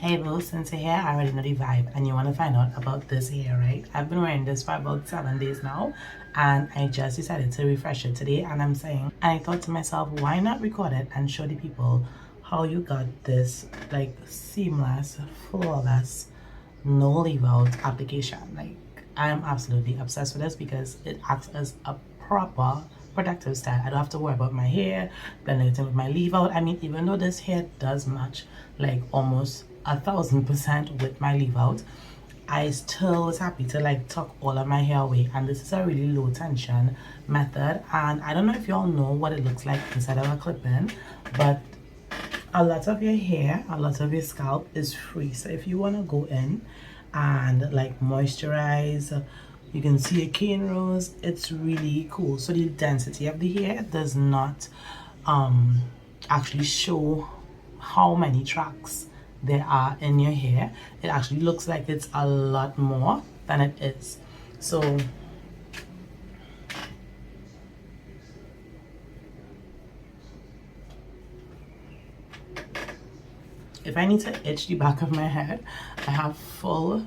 Hey boo, since you're here, I already know the vibe and you want to find out about this hair, right? I've been wearing this for about 7 days now and I just decided to refresh it today, and I thought to myself, why not record it and show the people how you got this like seamless, flawless, no leave out application. Like, I'm absolutely obsessed with this because it acts as a proper protective style. I don't have to worry about my hair blending it in with my leave out. I mean, even though this hair does match like almost 1000% with my leave out, I still was happy to like tuck all of my hair away, and this is a really low tension method. And I don't know if y'all know what it looks like inside of a clip-in, but a lot of your hair, a lot of your scalp is free. So if you want to go in and like moisturize, you can see a cane rows, it's really cool. So the density of the hair does not actually show how many tracks there are in your hair. It actually looks like it's a lot more than it is. So if I need to itch the back of my head, I have full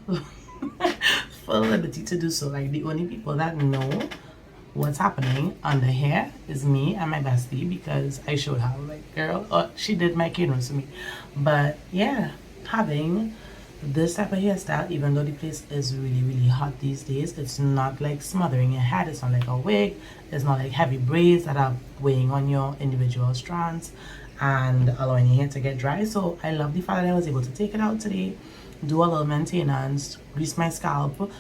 full liberty to do so. Like, the only people that know what's happening under here is me and my bestie, because I showed her, like, girl, oh, she did my cane rows for me. But yeah, having this type of hairstyle, even though the place is really hot these days, it's not like smothering your head, it's not like a wig, it's not like heavy braids that are weighing on your individual strands and allowing your hair to get dry. So I love the fact that I was able to take it out today, do a little maintenance, grease my scalp,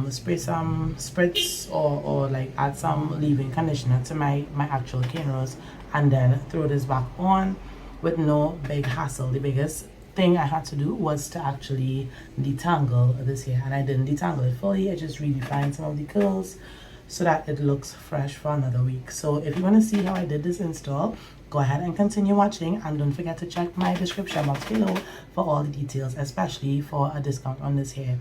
spray some spritz or like add some leave-in conditioner to my actual cane rows, and then throw this back on with no big hassle. The biggest thing I had to do was to actually detangle this hair, and I didn't detangle it fully. I just redefined some of the curls so that it looks fresh for another week. So if you want to see how I did this install, go ahead and continue watching, and don't forget to check my description box below for all the details, especially for a discount on this hair.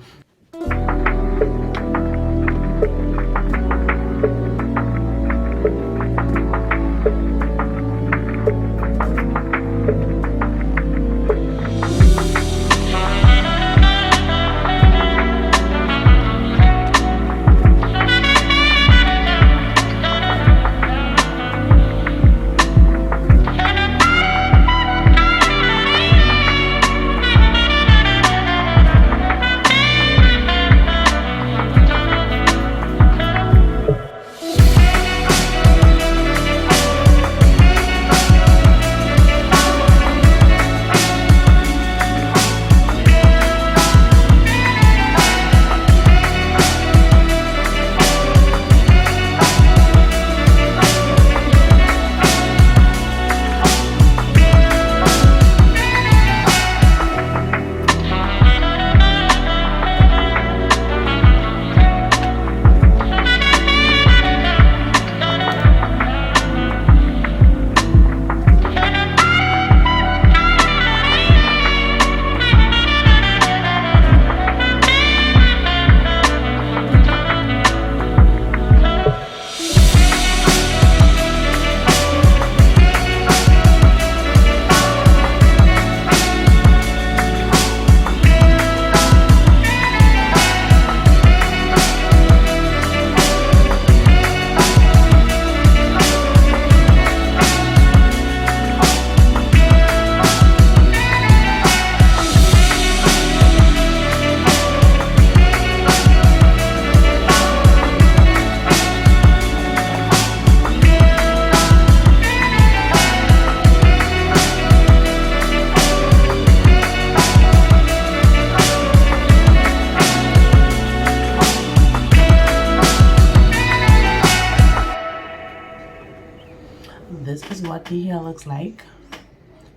This is what the hair looks like,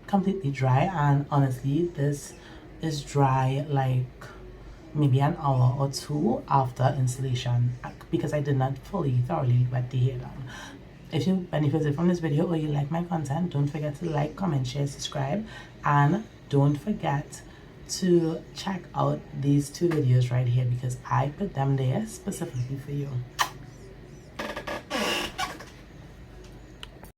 completely dry. And honestly, this is dry like maybe an hour or two after installation, because I did not thoroughly wet the hair down. If you benefited from this video or you like my content, don't forget to like, comment, share, subscribe, and don't forget to check out these two videos right here, because I put them there specifically for you.